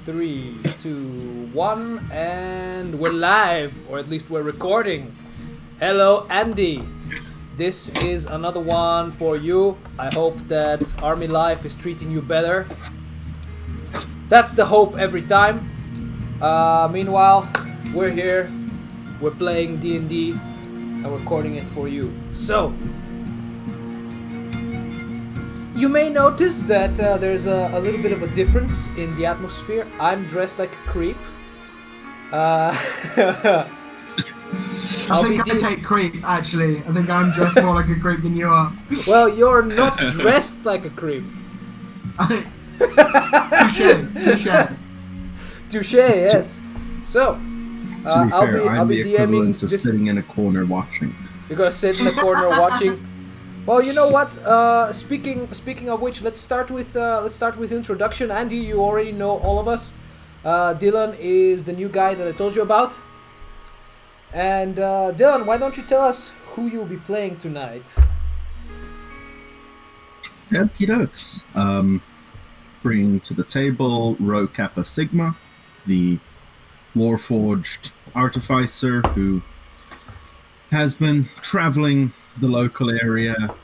3, 2, 1, and we're live, or at least we're recording. Hello, Andy. This is another one for you. I hope that army life is treating you better. That's the hope every time. Meanwhile, we're here. We're playing D&D and recording it for you. So, you may notice that there's a little bit of a difference in the atmosphere. I'm dressed like a creep. I think I take creep, actually. I think I'm dressed more like a creep than you are. Well, you're not dressed like a creep. Touche. Touche, yes. So, I'll be DMing to this. sitting in a corner watching. You're gonna sit in the corner watching. Well, you know what? Speaking of which, let's start with introduction. Andy, you already know all of us. Dylan is the new guy that I told you about. And Dylan, why don't you tell us who you'll be playing tonight? Okie dokes. Bringing to the table Rho Kappa Sigma, the Warforged artificer who has been traveling the local area,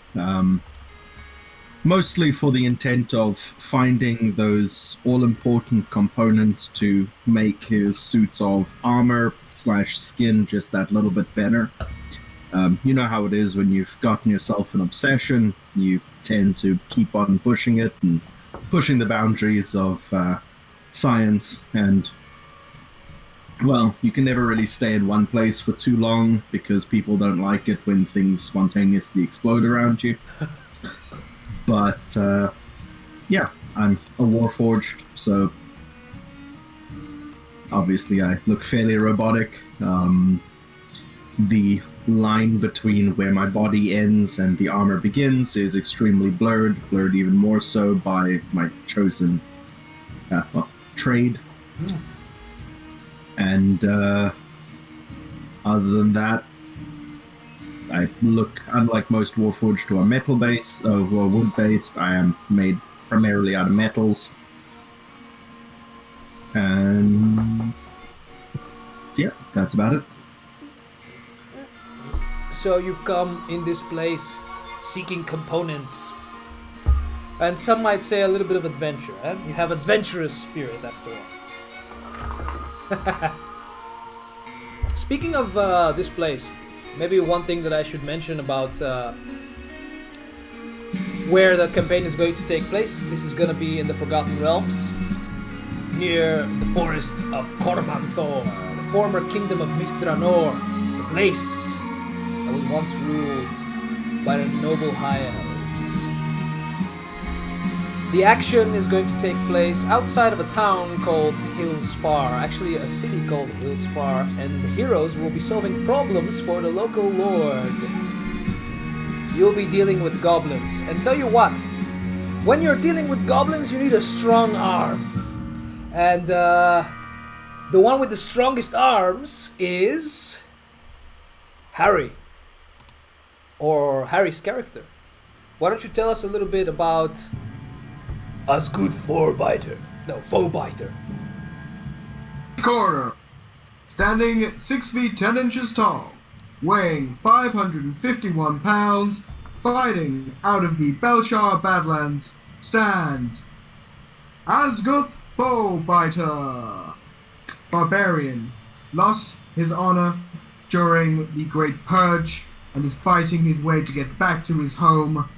mostly for the intent of finding those all-important components to make his suits of armor/skin just that little bit better. You know how it is when you've gotten yourself an obsession, you tend to keep on pushing it and pushing the boundaries of science, and well, you can never really stay in one place for too long because people don't like it when things spontaneously explode around you. But yeah, I'm a Warforged, so obviously I look fairly robotic. The line between where my body ends and the armor begins is extremely blurred even more so by my chosen trade. And other than that, I look, unlike most Warforged, who are metal-based, who are wood-based. I am made primarily out of metals. And yeah, that's about it. So you've come in this place seeking components. And some might say a little bit of adventure, eh? You have adventurous spirit after all. Speaking of this place, maybe one thing that I should mention about where the campaign is going to take place. This is going to be in the Forgotten Realms, near the forest of Cormanthor, the former kingdom of Mistranor, the place that was once ruled by the noble high elves. The action is going to take place outside of a town called Hillsfar, actually a city called Hillsfar, and the heroes will be solving problems for the local lord. You'll be dealing with goblins, and tell you what, when you're dealing with goblins you need a strong arm. And the one with the strongest arms is Harry, or Harry's character. Why don't you tell us a little bit about Asgood Forebiter. No, Foebiter. Corner. Standing 6 feet 10 inches tall, weighing 551 pounds, fighting out of the Belshire Badlands, stands Asgood Foebiter. Barbarian. Lost his honor during the Great Purge and is fighting his way to get back to his home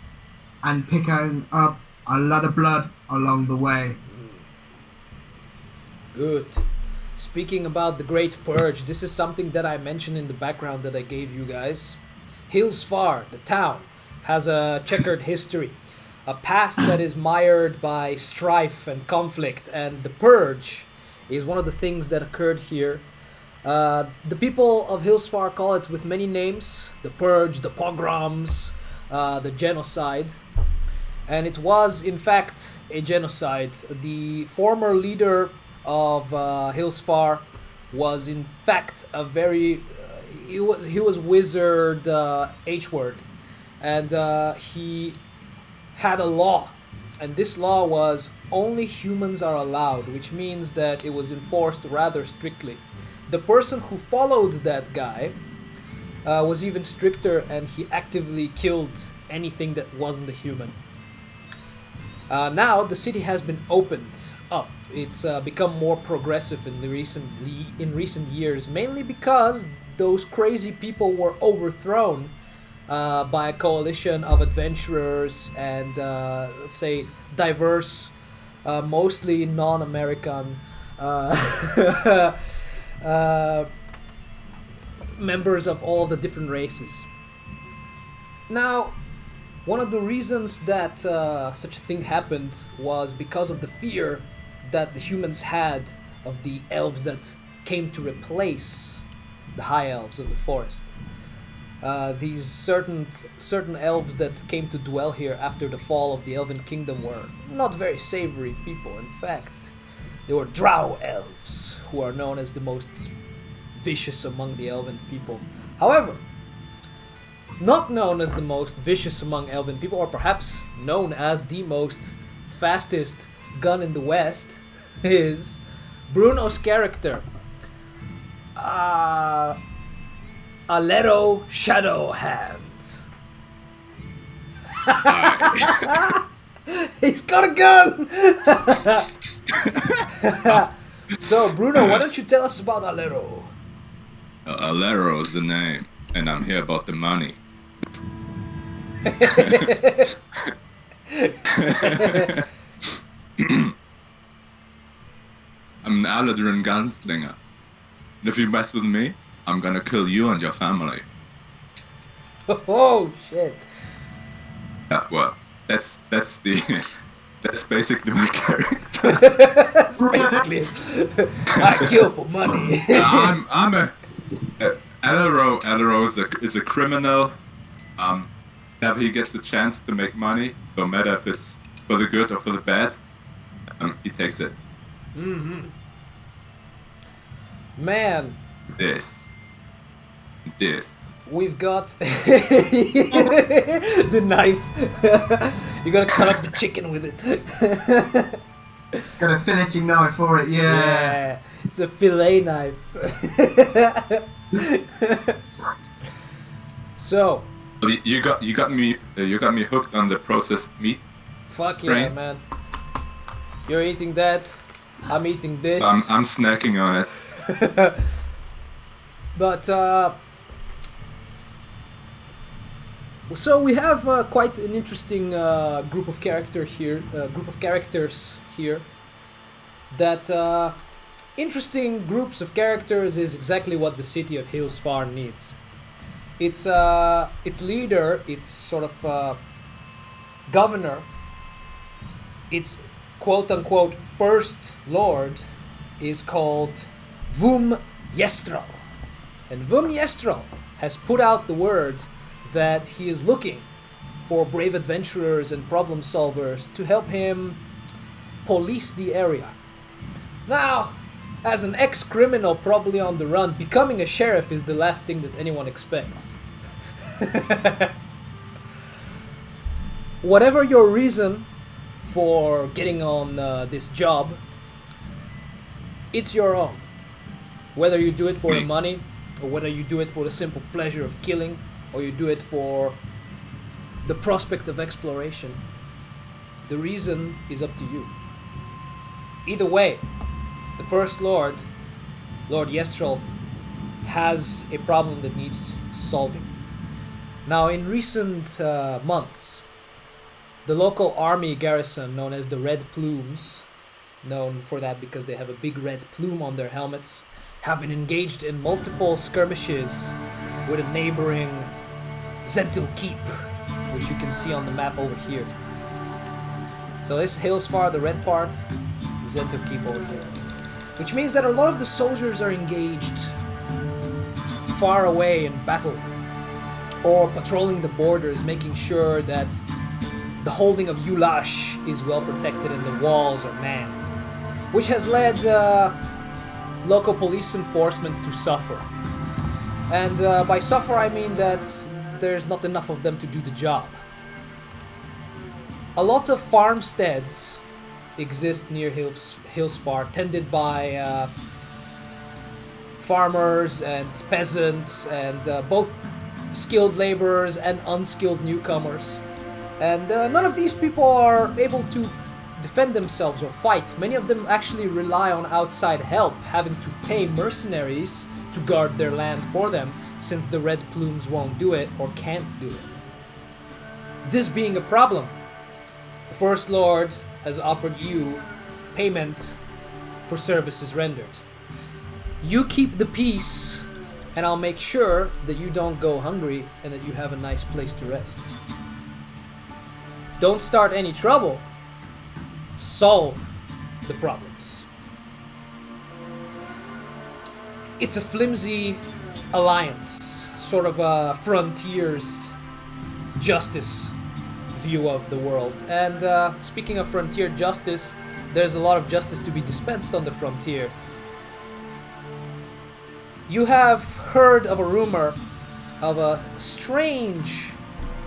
and picking up a lot of blood along the way. Good. Speaking about the Great Purge, this is something that I mentioned in the background that I gave you guys. Hillsfar, the town, has a checkered history, a past that is mired by strife and conflict, and the Purge is one of the things that occurred here. The people of Hillsfar call it with many names: the Purge, the pogroms, the genocide. And it was, in fact, a genocide. The former leader of Hillsfar was, in fact, a very... he was Wizard H-Word. And he had a law And this law was only humans are allowed, which means that it was enforced rather strictly. The person who followed that guy was even stricter, and he actively killed anything that wasn't a human. Now the city has been opened up. It's become more progressive in recent years, mainly because those crazy people were overthrown by a coalition of adventurers and let's say diverse, mostly non-American members of all the different races. Now, one of the reasons that such a thing happened was because of the fear that the humans had of the elves that came to replace the high elves of the forest. These certain elves that came to dwell here after the fall of the Elven Kingdom were not very savory people. In fact, they were drow elves, who are known as the most vicious among the Elven people. However, not known as the most vicious among Elven people, or perhaps known as the most fastest gun in the West, is Bruno's character, Alero Shadowhand. He's got a gun! So, Bruno, why don't you tell us about Alero? Alero is the name, and I'm here about the money. I'm an Aladrin gunslinger. And if you mess with me, I'm gonna kill you and your family. Oh, shit. Yeah, well, that's the that's basically my character. That's basically it. I kill for money. I'm a Alero is a criminal. Whenever he gets the chance to make money, no matter if it's for the good or for the bad, he takes it. Mm-hmm. Man. This. We've got the knife. You gotta cut up the chicken with it. Got a filleting knife for it, yeah. It's a fillet knife. So. You got me hooked on the processed meat. Fuck yeah, brain. man. You're eating that. I'm eating this. I'm snacking on it. But so we have quite an interesting group of characters here. That interesting groups of characters is exactly what the city of Hillsfar needs. Its leader, its sort of governor, its quote-unquote first lord is called Vum Yestral. And Vum Yestral has put out the word that he is looking for brave adventurers and problem solvers to help him police the area. Now, as an ex-criminal probably on the run, becoming a sheriff is the last thing that anyone expects. Whatever your reason for getting on this job, it's your own. Whether you do it for the money, or whether you do it for the simple pleasure of killing, or you do it for the prospect of exploration, the reason is up to you. Either way, the First Lord, Lord Yestral, has a problem that needs solving. Now, in recent months, the local army garrison, known as the Red Plumes, known for that because they have a big red plume on their helmets, have been engaged in multiple skirmishes with a neighboring Zentil Keep, which you can see on the map over here. So this is Hillsfar, the red part, Zentil Keep over here. Which means that a lot of the soldiers are engaged far away in battle, or patrolling the borders, making sure that the holding of Yulash is well protected and the walls are manned, which has led local police enforcement to suffer. And by suffer I mean that there's not enough of them to do the job. A lot of farmsteads exist near Hillsfar, tended by farmers and peasants and both skilled laborers and unskilled newcomers. And none of these people are able to defend themselves or fight. Many of them actually rely on outside help, having to pay mercenaries to guard their land for them, since the Red Plumes won't do it or can't do it. This being a problem, the First Lord has offered you payment for services rendered. You keep the peace, and I'll make sure that you don't go hungry and that you have a nice place to rest. Don't start any trouble. Solve the problems. It's a flimsy alliance, sort of a frontier's justice view of the world. And speaking of frontier justice, there's a lot of justice to be dispensed on the frontier. You have heard of a rumor of a strange,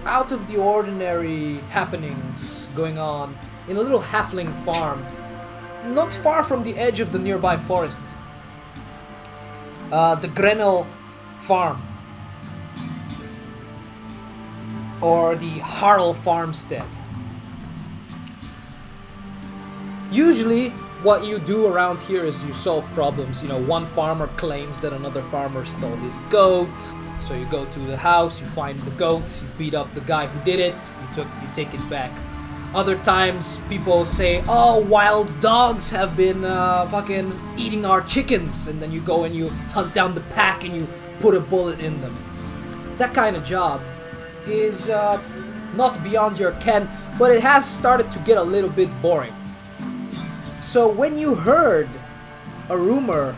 out of the ordinary happenings going on in a little halfling farm, not far from the edge of the nearby forest. The Grenell farm, or the Harl farmstead. Usually what you do around here is you solve problems. You know, one farmer claims that another farmer stole his goat, so you go to the house, you find the goat, you beat up the guy who did it, you take it back. Other times people say, oh, wild dogs have been fucking eating our chickens, and then you go and you hunt down the pack and you put a bullet in them. That kind of job is not beyond your ken, but it has started to get a little bit boring. So when you heard a rumor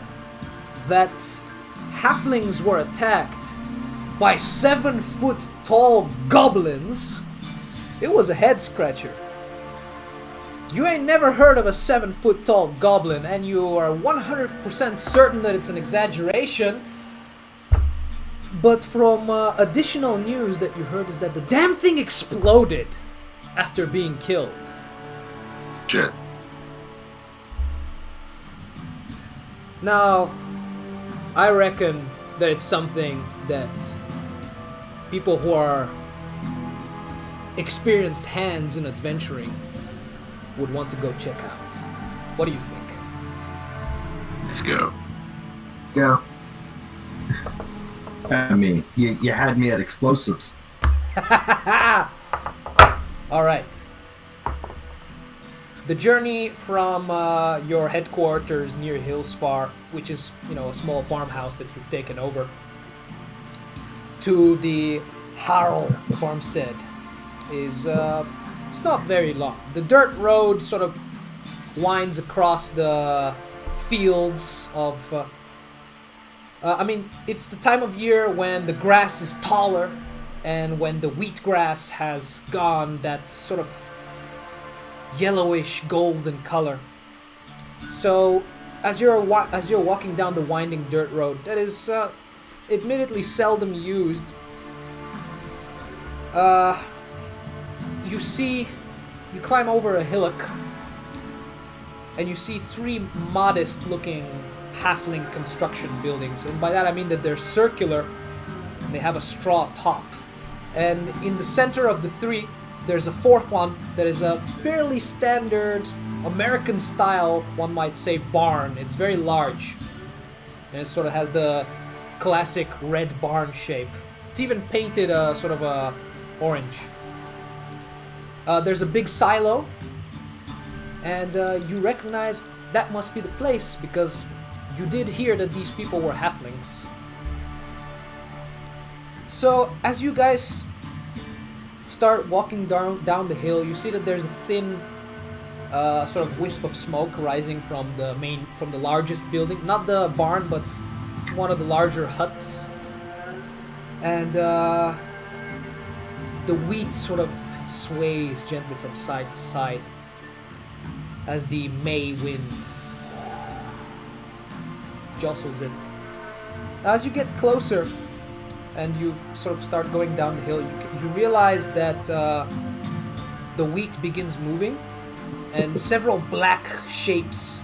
that halflings were attacked by 7-foot tall goblins, it was a head scratcher. You ain't never heard of a 7-foot tall goblin, and you are 100% certain that it's an exaggeration. But from additional news that you heard is that the damn thing exploded after being killed. Shit. Now, I reckon that it's something that people who are experienced hands in adventuring would want to go check out. What do you think? Let's go. Let's go. I mean, you had me at explosives. All right. The journey from your headquarters near Hillsfar, which is, you know, a small farmhouse that you've taken over, to the Harl farmstead is it's not very long. The dirt road sort of winds across the fields of I mean, it's the time of year when the grass is taller and when the wheatgrass has gone that sort of yellowish golden color. So as you're walking down the winding dirt road that is admittedly seldom used, you climb over a hillock and you see 3 modest looking halfling construction buildings, and by that I mean that they're circular and they have a straw top, and in the center of the 3 there's a 4th one that is a fairly standard American style, one might say, barn. It's very large and it sort of has the classic red barn shape. It's even painted sort of a orange. There's a big silo, and you recognize that must be the place because you did hear that these people were halflings. So as you guys start walking down the hill, you see that there's a thin sort of wisp of smoke rising from the largest building, not the barn, but one of the larger huts. And the wheat sort of sways gently from side to side as the May wind jostles it. As you get closer and you sort of start going down the hill, you realize that the wheat begins moving, and several black shapes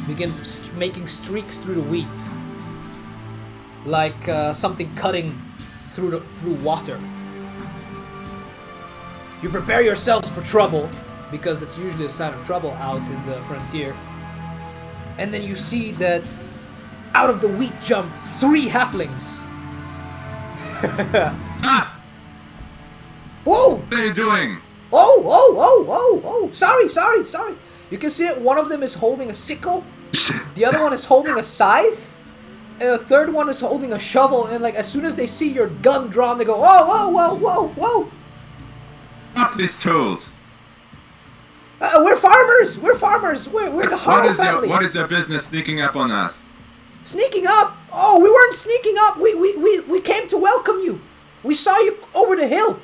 begin making streaks through the wheat, like something cutting through water. You prepare yourselves for trouble, because that's usually a sign of trouble out in the frontier. And then you see that out of the wheat jump 3 halflings. Ah! Whoa! What are you doing? Oh! Sorry. You can see that one of them is holding a sickle, the other one is holding a scythe, and the third one is holding a shovel, and like as soon as they see your gun drawn, they go, whoa! Up these tools. We're farmers! We're the Harrow family! What is your business sneaking up on us? Sneaking up? Oh, we weren't sneaking up. We came to welcome you. We saw you over the hill.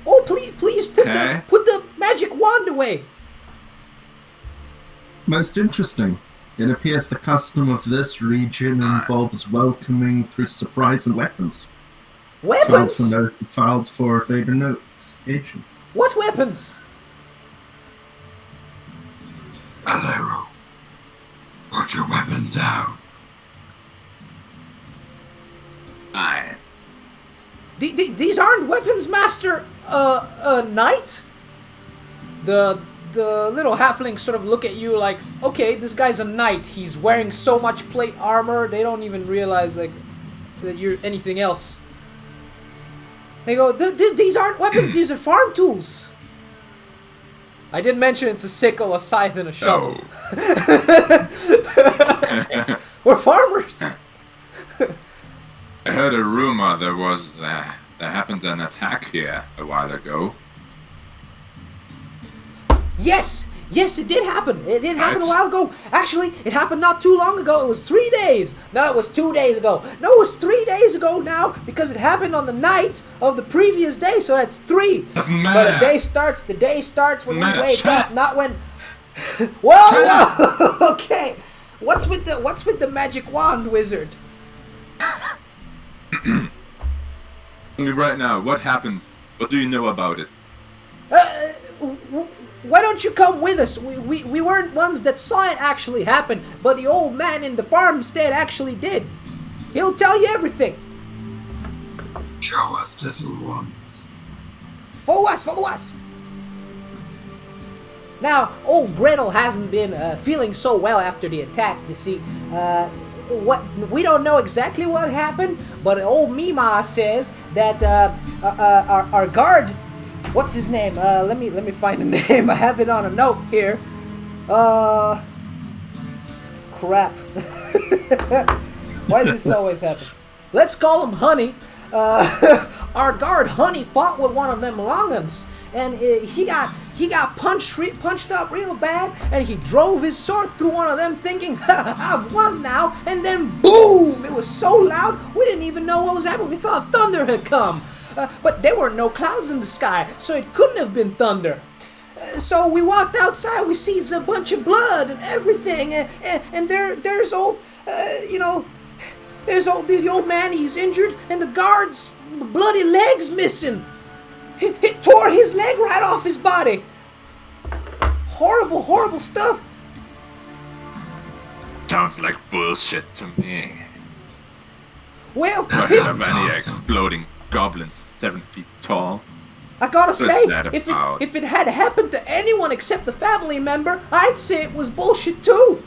Oh, please put the magic wand away. Most interesting. It appears the custom of this region involves welcoming through surprise and weapons. Weapons? Filed for later notification. What weapons? Alero, put your weapon down. Aye. These aren't weapons, Master. Knight. The little halflings sort of look at you like, okay, this guy's a knight. He's wearing so much plate armor. They don't even realize like that you're anything else. They go, these aren't weapons. These are farm tools. I did mention it's a sickle, a scythe, and a shovel. Oh. We're farmers. I heard a rumor there happened an attack here a while ago. Yes, it did happen. It did happen a Right. while ago. Actually, it happened not too long ago. It was 3 days. No, it was 2 days ago. No, it was 3 days ago now, because it happened on the night of the previous day, so that's 3. Doesn't But matter. the day starts when we Matter. wake Shut up, not when... Whoa! Okay. What's with the magic wand, wizard? Tell me right now, what happened? What do you know about it? Why don't you come with us? We weren't ones that saw it actually happen, but the old man in the farmstead actually did. He'll tell you everything. Show us, little ones. Follow us. Now, old Gretel hasn't been feeling so well after the attack, you see. We don't know exactly what happened, but old Mima says that our guard, what's his name? Let me find the name. I have it on a note here. Crap. Why does this always happen? Let's call him Honey. Our guard Honey fought with one of them long'uns, and he got punched up real bad, and he drove his sword through one of them, thinking, I've won now, and then boom! It was so loud we didn't even know what was happening. We thought thunder had come, but there were no clouds in the sky, so it couldn't have been thunder. So we walked outside. We sees a bunch of blood and everything, and there's old, there's the old man. He's injured, and the guard's bloody leg's missing. It tore his leg right off his body. Horrible stuff. Sounds like bullshit to me. Well, What have any exploding goblins 7 feet tall? I gotta What's say, that if about? it had happened to anyone except the family member, I'd say it was bullshit too.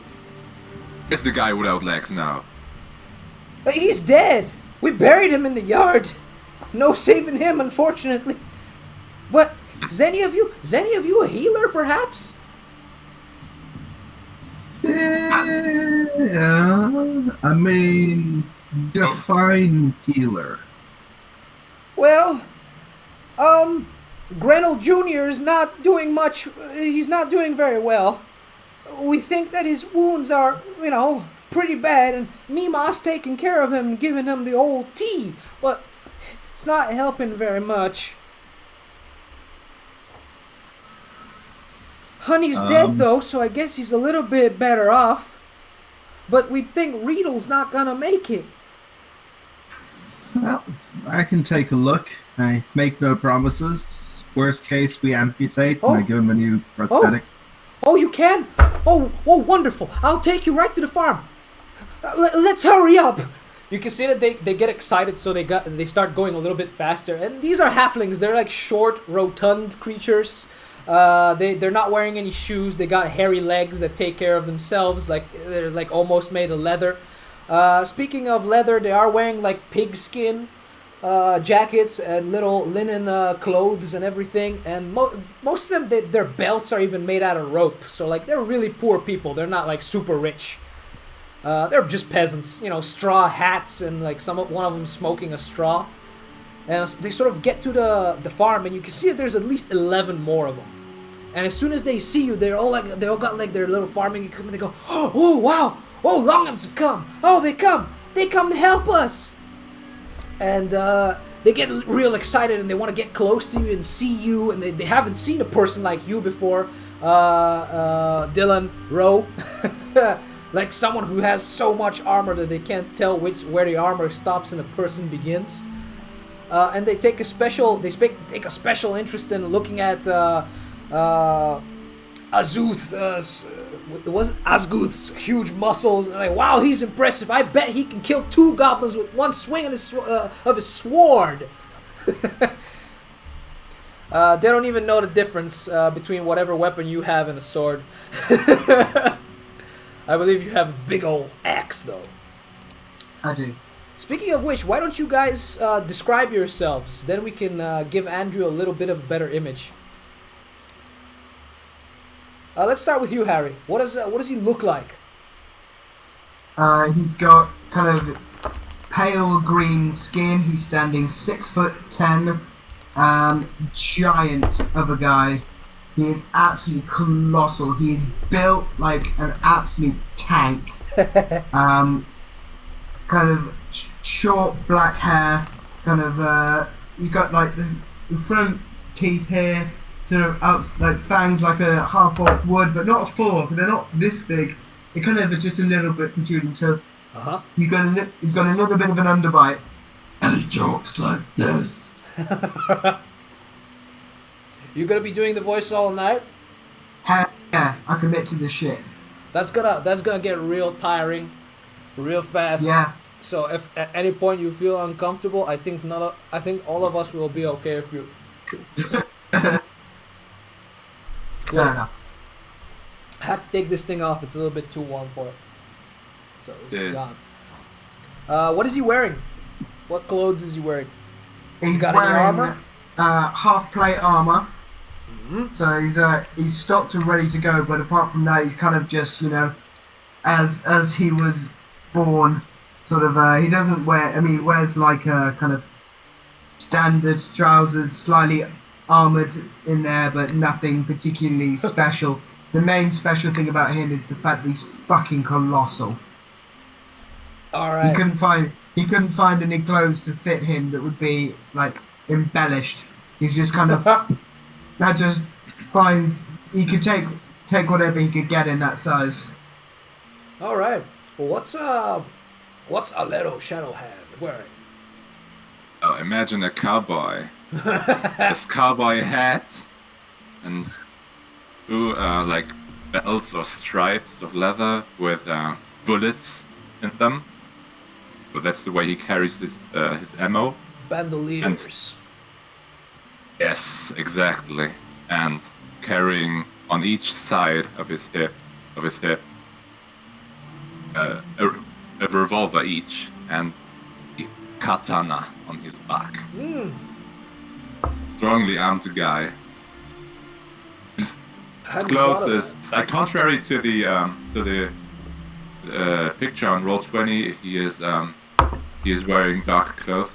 It's the guy without legs now. But he's dead. We buried him in the yard. No saving him, unfortunately. But is any of you a healer, perhaps? Yeah, I mean, define healer. Well, Gretel Jr. is not doing much. He's not doing very well. We think that his wounds are, pretty bad, and Mima's taking care of him and giving him the old tea, but it's not helping very much. Honey's dead, though, so I guess he's a little bit better off. But we think Riedel's not gonna make it. Well, I can take a look. I make no promises. Worst case, we amputate Oh. and I give him a new prosthetic. Oh, you can? Oh, wonderful. I'll take you right to the farm. Let's hurry up. You can see that they get excited, so they start going a little bit faster. And these are halflings. They're like short, rotund creatures. They're not wearing any shoes. They got hairy legs that take care of themselves. Like they're like almost made of leather. Speaking of leather, they are wearing like pigskin jackets and little linen clothes and everything. And most of them, their belts are even made out of rope. So like they're really poor people. They're not like super rich. They're just peasants, straw hats and like one of them smoking a straw. And they sort of get to the farm, and you can see that there's at least 11 more of them. And as soon as they see you, they all got like their little farming equipment. They go, oh wow, oh Longans have come, oh they come to help us. And they get real excited and they want to get close to you and see you, and they haven't seen a person like you before, Dylan Rowe. Like someone who has so much armor that they can't tell where the armor stops and a person begins. And they take a special interest in looking at Azguth's huge muscles. And like, wow, he's impressive. I bet he can kill 2 goblins with one swing of his sword. They don't even know the difference between whatever weapon you have and a sword. I believe you have a big old axe, though. I do. Speaking of which, why don't you guys describe yourselves? Then we can give Andrew a little bit of a better image. Let's start with you, Harry. What does he look like? He's got kind of pale green skin. He's standing 6'10", giant of a guy. He is absolutely colossal. He is built like an absolute tank. Kind of short black hair. Kind of you got like the front teeth here, sort of out like fangs like a half-orc wood, but not a fork. They're not this big. They kind of are just a little bit protruding. So he's got a little bit of an underbite, and he talks like this. You gonna be doing the voice all night? Hell yeah, I commit to this shit. That's gonna get real tiring, real fast. Yeah. So if at any point you feel uncomfortable, I think all of us will be okay if you. Fair enough. I had to take this thing off. It's a little bit too warm for it. So it's Yes. gone. What is he wearing? What clothes is he wearing? He's got any wearing armor? Half plate armor. Mm-hmm. So he's stocked and ready to go, but apart from that, he's kind of just, as he was born, sort of, he doesn't wear, he wears like a kind of standard trousers, slightly armored in there, but nothing particularly special. The main special thing about him is the fact that he's fucking colossal. All right. He couldn't find any clothes to fit him that would be like embellished. He's just kind of that just finds he could take whatever he could get in that size. All right. Well, what's a little Shadowhand wearing? Oh, imagine a cowboy. This cowboy hat and two like belts or stripes of leather with bullets in them. So that's the way he carries his ammo. Bandoliers. Yes, exactly. And carrying on each side of his hip, a revolver each, and a katana on his back. Strongly armed guy. His clothes is contrary to the picture on Roll20. He is wearing dark clothes.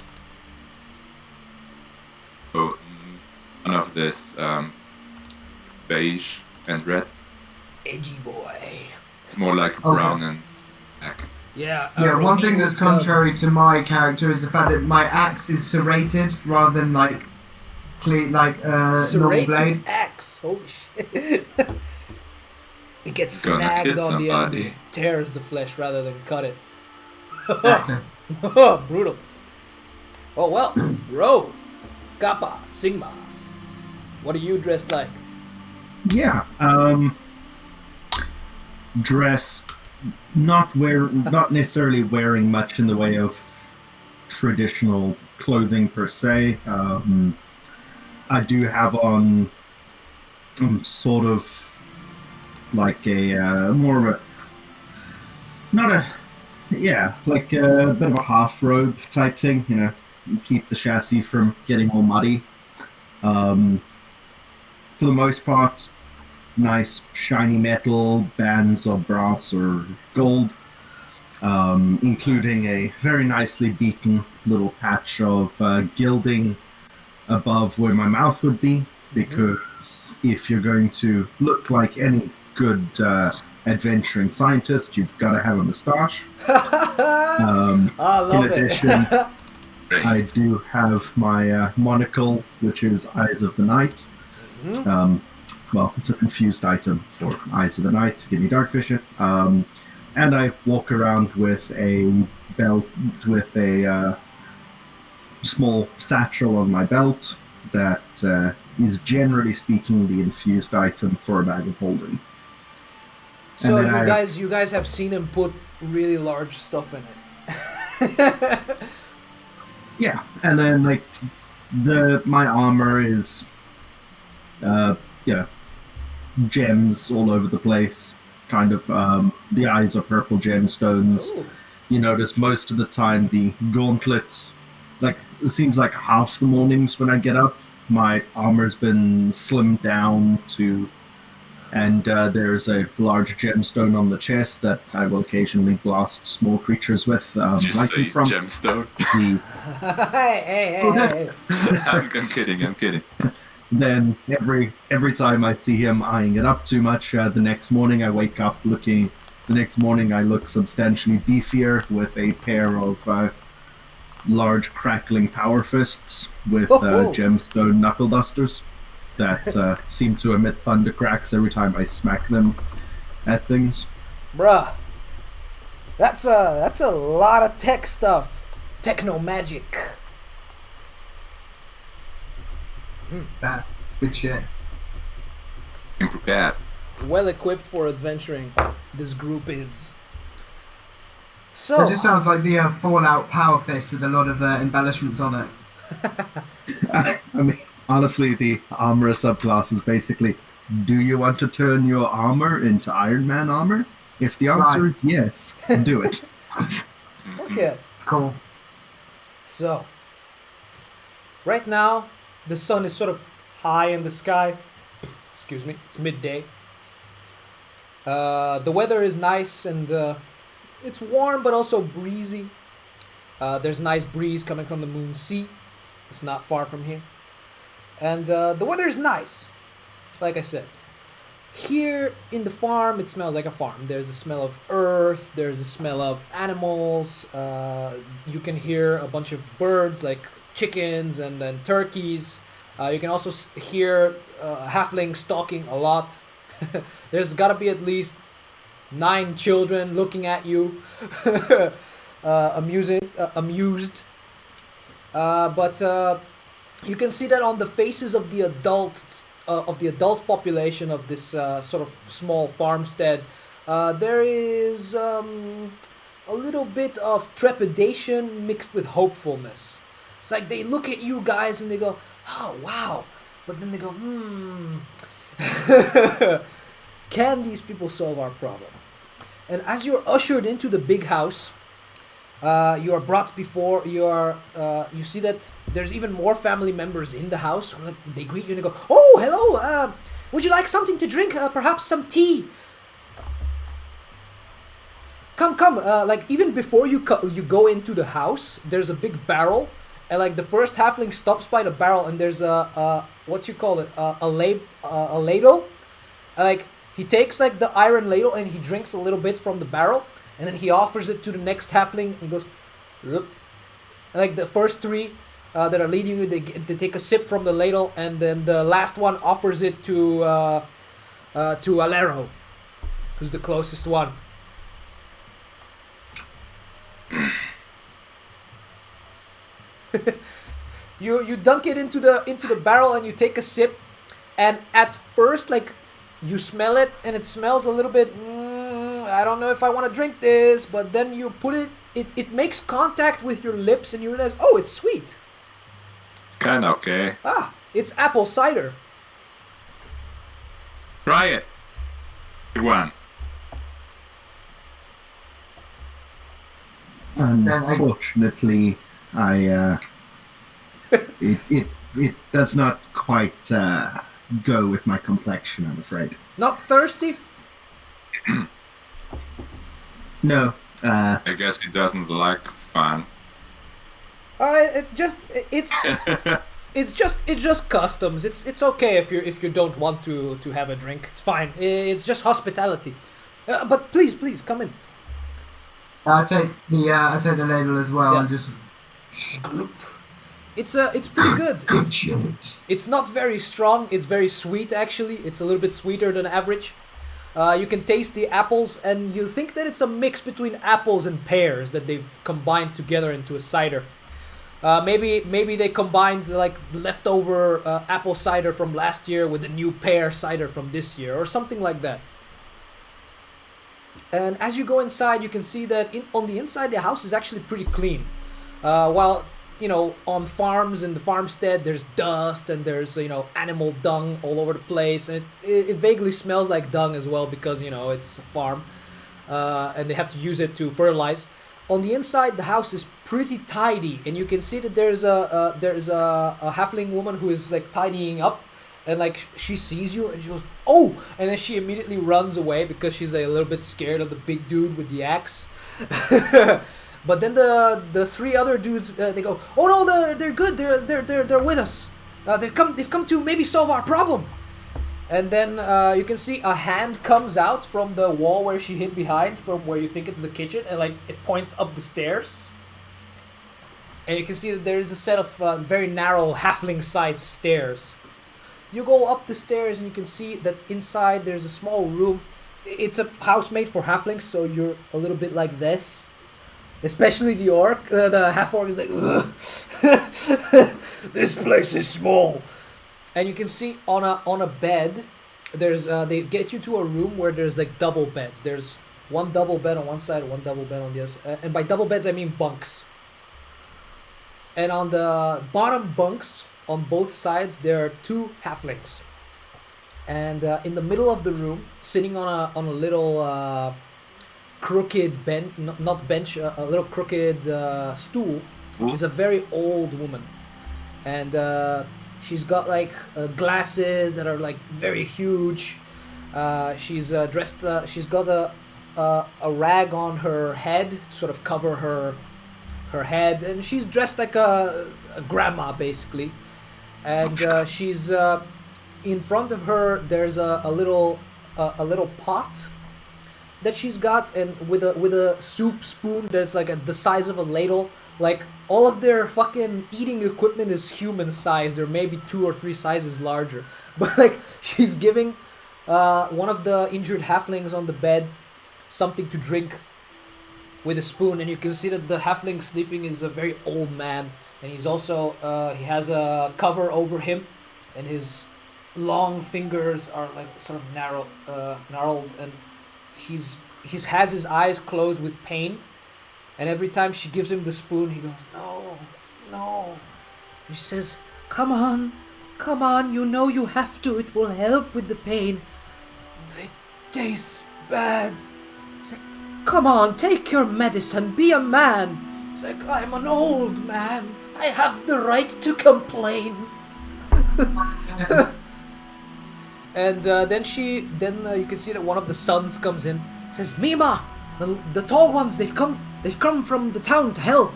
So none of this beige and red. Edgy boy. It's more like brown and black. Yeah. Yeah, one thing that's contrary guns. to my character is the fact that my axe is serrated rather than like clean, like normal Serrated blade. axe. Holy shit. It gets Gonna snagged hit on the somebody. enemy. Tears the flesh rather than cut it. Exactly. Brutal. Oh well, Ro. Kappa, Sigma. What are you dressed like? Yeah, dressed not necessarily wearing much in the way of traditional clothing per se. I do have on sort of like a more of a not a yeah like a bit of a half robe type thing. Keep the chassis from getting all muddy. For the most part, nice shiny metal bands of brass or gold, including a very nicely beaten little patch of gilding above where my mouth would be, because if you're going to look like any good adventuring scientist, you've got to have a moustache. I love in addition, I do have my monocle, which is Eyes of the Night. Well, it's a confused item for Eyes of the Night to give me dark vision. And I walk around with a belt, with a small satchel on my belt that is generally speaking the infused item for a bag of holding. So you guys have seen him put really large stuff in it. Yeah, and then like my armor is gems all over the place. Kind of the eyes are purple gemstones. Ooh. You notice most of the time the gauntlets, like it seems like half the mornings when I get up, my armor's been slimmed down to, and there's a large gemstone on the chest that I will occasionally blast small creatures with. Just like say from gemstone. Hey. I'm kidding. Then every time I see him eyeing it up too much, the next morning I wake up looking. The next morning I look substantially beefier with a pair of large crackling power fists with gemstone knuckle dusters that seem to emit thunder cracks every time I smack them at things. Bruh, that's a lot of tech stuff. Techno magic. That good shit. I'm prepared. Well equipped for adventuring. This group is. So. It just sounds like the Fallout Power Fist with a lot of embellishments on it. I mean, honestly, the armor subclass is basically, do you want to turn your armor into Iron Man armor? If the answer is yes, do it. Okay. Cool. So. Right now, the sun is sort of high in the sky. Excuse me. It's midday. The weather is nice and it's warm but also breezy. There's a nice breeze coming from the Moon Sea. It's not far from here. And the weather is nice. Like I said. Here in the farm, it smells like a farm. There's a smell of earth. There's a smell of animals. You can hear a bunch of birds like chickens and turkeys. You can also hear halflings talking a lot. There's got to be at least 9 children looking at you, amused. But you can see that on the faces of the adult population of this sort of small farmstead, there is a little bit of trepidation mixed with hopefulness. It's like they look at you guys and they go, "Oh wow," but then they go, can these people solve our problem? And as you're ushered into the big house, you are brought before. You see that there's even more family members in the house. They greet you and they go, "Oh, hello. Would you like something to drink? Perhaps some tea? Come. Like even before you go into the house, there's a big barrel, and like the first halfling stops by the barrel, and there's a ladle. Like he takes like the iron ladle and he drinks a little bit from the barrel. And then he offers it to the next halfling and goes, "Look." And like the first 3 that are leading you, they take a sip from the ladle, and then the last one offers it to Alero, who's the closest one. You dunk it into the barrel and you take a sip, and at first like you smell it and it smells a little bit. I don't know if I want to drink this, but then you put it makes contact with your lips and you realize, oh, it's sweet. It's kind of okay. Ah, it's apple cider. Try it. Good one. Unfortunately, it does not quite go with my complexion, I'm afraid. Not thirsty? No. I guess he doesn't like fun. It's just customs. It's okay if you don't want to have a drink. It's fine. It's just hospitality. But please come in. I take the ladle as well and just Gloop. It's pretty good. It's not very strong. It's very sweet actually. It's a little bit sweeter than average. You can taste the apples, and you think that it's a mix between apples and pears that they've combined together into a cider. Maybe they combined like leftover apple cider from last year with the new pear cider from this year, or something like that. And as you go inside, you can see that on the inside the house is actually pretty clean. While on farms in the farmstead there's dust and there's animal dung all over the place, and it vaguely smells like dung as well because it's a farm, and they have to use it to fertilize. On the inside the house is pretty tidy, and you can see that there's a halfling woman who is like tidying up, and like she sees you and she goes, oh, and then she immediately runs away because she's a little bit scared of the big dude with the axe. But then the three other dudes they go, oh no, they're good, they're with us, they've come to maybe solve our problem. And then you can see a hand comes out from the wall where she hid behind, from where you think it's the kitchen, and like it points up the stairs. And you can see that there is a set of very narrow halfling-sized stairs. You go up the stairs and you can see that inside there's a small room. It's a house made for halflings, so you're a little bit like this. Especially the orc. The half-orc is like, ugh. This place is small. And you can see on a bed, there's they get you to a room where there's like double beds. There's one double bed on one side, one double bed on the other. And by double beds I mean bunks. And on the bottom bunks on both sides there are two halflings. And in the middle of the room, sitting on a little crooked bench, not bench, a little crooked stool, is a very old woman. And she's got like glasses that are like very huge. She's dressed. She's got a rag on her head to sort of cover her head, and she's dressed like a grandma basically. And she's in front of her. There's a little pot that she's got, and with a soup spoon that's like the size of a ladle. Like all of their fucking eating equipment is human size. They're maybe 2 or 3 sizes larger. But like she's giving one of the injured halflings on the bed something to drink with a spoon, and you can see that the halfling sleeping is a very old man, and he's also he has a cover over him, and his long fingers are like sort of gnarled, and he has his eyes closed with pain. And every time she gives him the spoon, he goes, no. He says, come on, you know you have to, it will help with the pain. It tastes bad. He's like, come on, take your medicine, be a man. He's like, I'm an old man, I have the right to complain. And then you can see that one of the sons comes in, says, Mima, the tall ones, they've come from the town to help.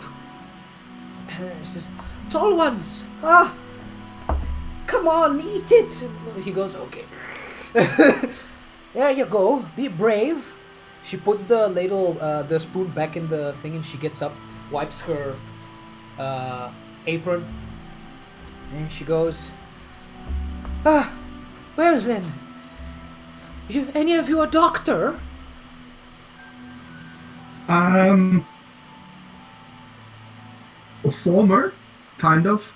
And he says, tall ones, come on, eat it. And he goes, okay. There you go, be brave. She puts the ladle, the spoon back in the thing, and she gets up, wipes her apron, and she goes, well then, any of you a doctor? A former, kind of.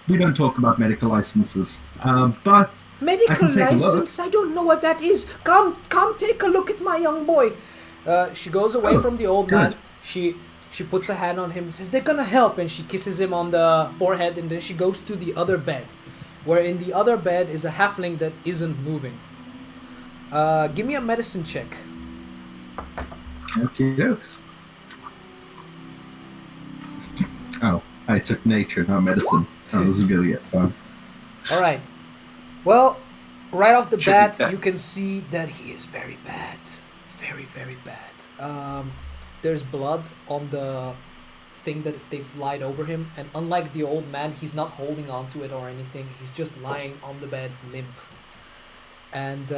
We don't talk about medical licenses, but I Medical can take a look. license? I don't know what that is. Come take a look at my young boy. She goes away Oh, from the old good. man. She puts a hand on him and says, "They're gonna help," and she kisses him on the forehead, and then she goes to the other bed, where in the other bed is a halfling that isn't moving. Give me a medicine check. Okay, dokes. Oh, I took nature, not medicine. Oh, this is gonna get fun. All right. Well, right off the Should bat, be that. you can see that he is very bad. Very, very bad. There's blood on the thing that they've lied over him, and unlike the old man, he's not holding on to it or anything. He's just lying on the bed, limp. And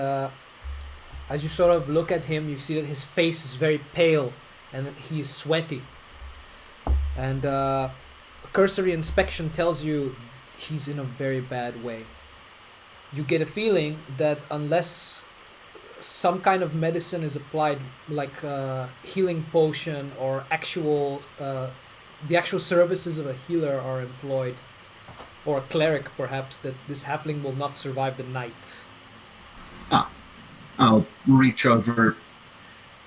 as you sort of look at him, you see that his face is very pale, and that he is sweaty. And a cursory inspection tells you he's in a very bad way. You get a feeling that unless some kind of medicine is applied, like a healing potion or the actual services of a healer are employed, or a cleric perhaps, that this halfling will not survive the night. I'll reach over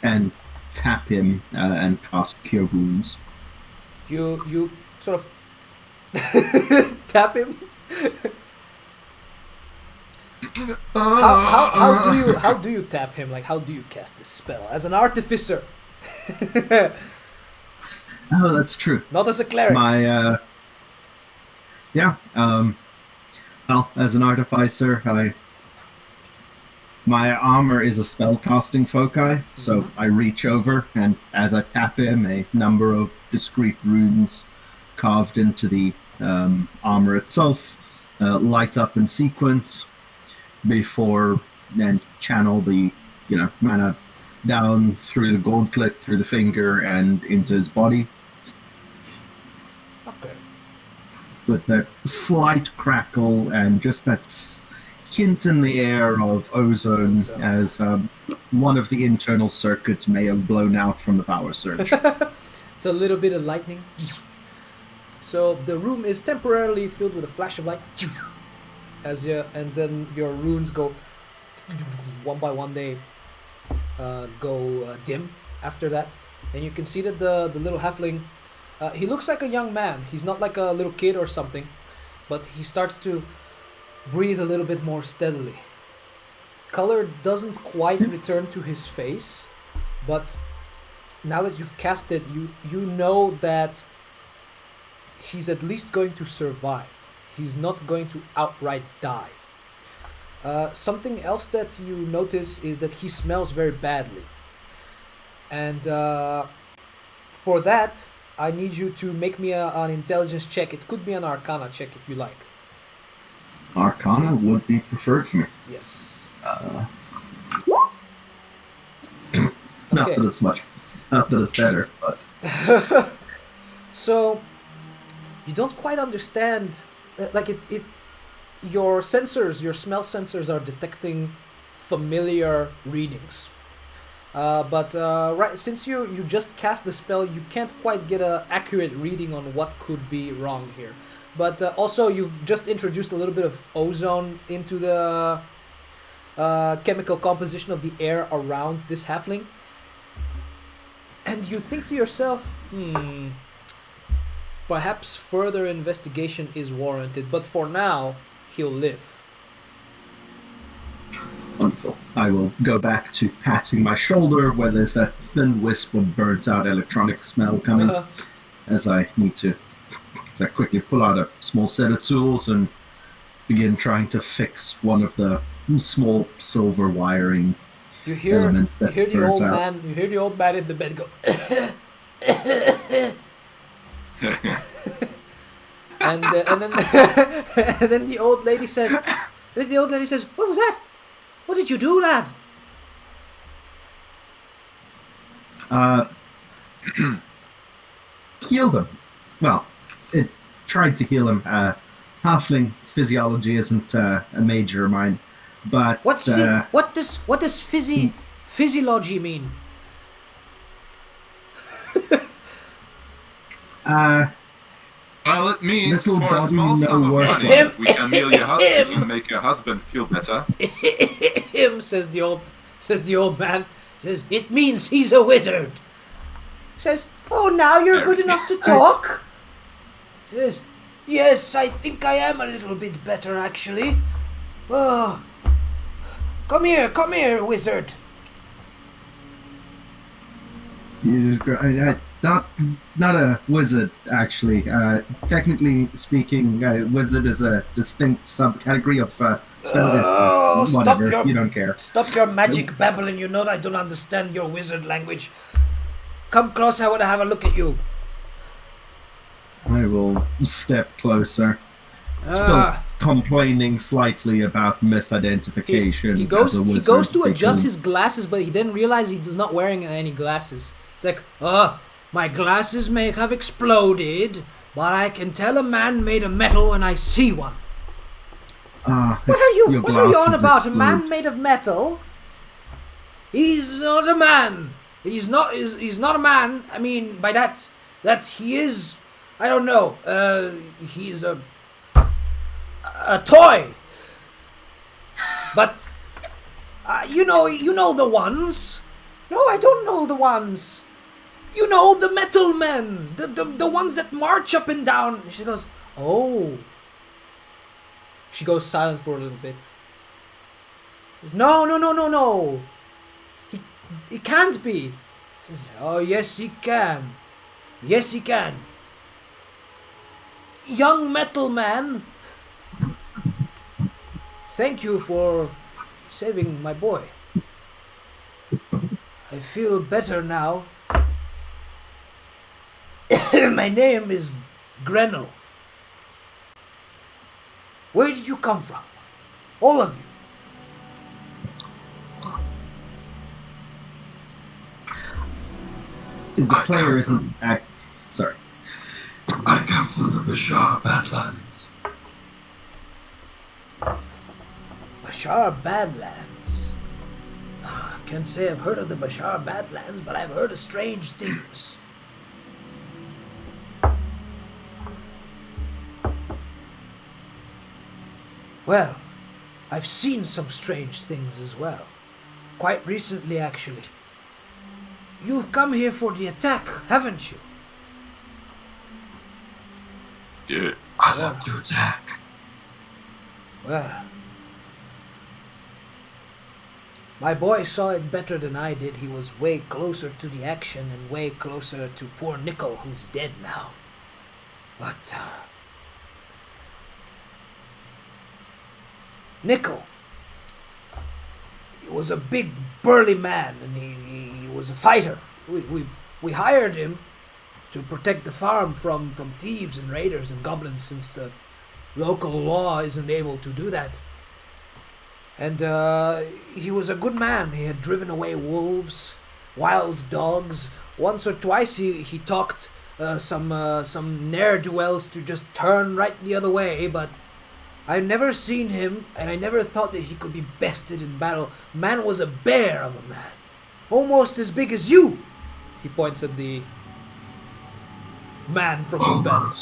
and tap him and cast Cure Wounds. You sort of tap him. How do you tap him? Like, how do you cast this spell as an artificer? Oh, that's true. Not as a cleric. My, yeah, well, as an artificer, my armor is a spellcasting foci, so I reach over, and as I tap him, a number of discrete runes carved into the armor itself light up in sequence before then channel the, mana down through the gauntlet, through the finger, and into his body. Okay. With that slight crackle and just that hint in the air of ozone as one of the internal circuits may have blown out from the power surge. It's a little bit of lightning. So the room is temporarily filled with a flash of light. And then your runes go one by one. They go dim after that, and you can see that the little halfling. He looks like a young man. He's not like a little kid or something, but he starts to breathe a little bit more steadily. Color doesn't quite return to his face, but now that you've cast it, you know that he's at least going to survive. He's not going to outright die. Something else that you notice is that he smells very badly. And for that, I need you to make me an intelligence check. It could be an arcana check if you like. Arcana would be preferred for me. Yes. Not Okay. that it's much. Not that it's better, but So, you don't quite understand, like your sensors, your smell sensors are detecting familiar readings. But right, since you just cast the spell, you can't quite get an accurate reading on what could be wrong here. But also, you've just introduced a little bit of ozone into the chemical composition of the air around this halfling. And you think to yourself, perhaps further investigation is warranted, but for now, he'll live. wonderful. I will go back to patting my shoulder where there's that thin wisp of burnt out electronic smell coming as I need to quickly pull out a small set of tools and begin trying to fix one of the small silver wiring You hear elements that the burnt old out. man. You hear the old man in the bed go. and then and then the old lady says, "What was that? What did you do, lad?" Healed him. Well, it tried to heal him. Halfling physiology isn't a major of mine, but What does physiology mean? Well, it means Little for a body, small no sum of work. money, we can meal your husband and make your husband feel better. Him, says the old man. Says, it means he's a wizard. Says, oh, now you're good enough to talk? Says, yes, I think I am a little bit better, actually. Oh, come here, wizard. You just not a wizard, actually. Technically speaking, wizard is a distinct subcategory of spell. Whatever, you don't care. Stop your magic babbling. You know I don't understand your wizard language. Come close, I want to have a look at you. I will step closer. Still complaining slightly about misidentification. He goes to adjust because his glasses, but he then realizes he's not wearing any glasses. It's like, my glasses may have exploded, but I can tell a man made of metal when I see one. What are you on about? A man made of metal? He's not a man. He's not a man. I mean, by that he is, I don't know. He's a toy. But you know the ones. No, I don't know the ones. You know, the metal men, the ones that march up and down. She goes, oh. She goes silent for a little bit. She says, no. He can't be. She says, oh, yes, he can. Yes, he can. Young metal man. Thank you for saving my boy. I feel better now. My name is Grenell. Where did you come from? All of you. The player isn't sorry. I come from the Bashar Badlands. Bashar Badlands. I can't say I've heard of the Bashar Badlands, but I've heard of strange things. Well, I've seen some strange things as well. Quite recently, actually. You've come here for the attack, haven't you? Yeah. I love to attack. Well, my boy saw it better than I did. He was way closer to the action and way closer to poor Nickel, who's dead now. But, Nickel, he was a big, burly man, and he was a fighter. We hired him to protect the farm from thieves and raiders and goblins, since the local law isn't able to do that. And he was a good man. He had driven away wolves, wild dogs. Once or twice he talked some ne'er-do-wells to just turn right the other way, but I've never seen him, and I never thought that he could be bested in battle. Man was a bear of a man. Almost as big as you. He points at the man from the battle.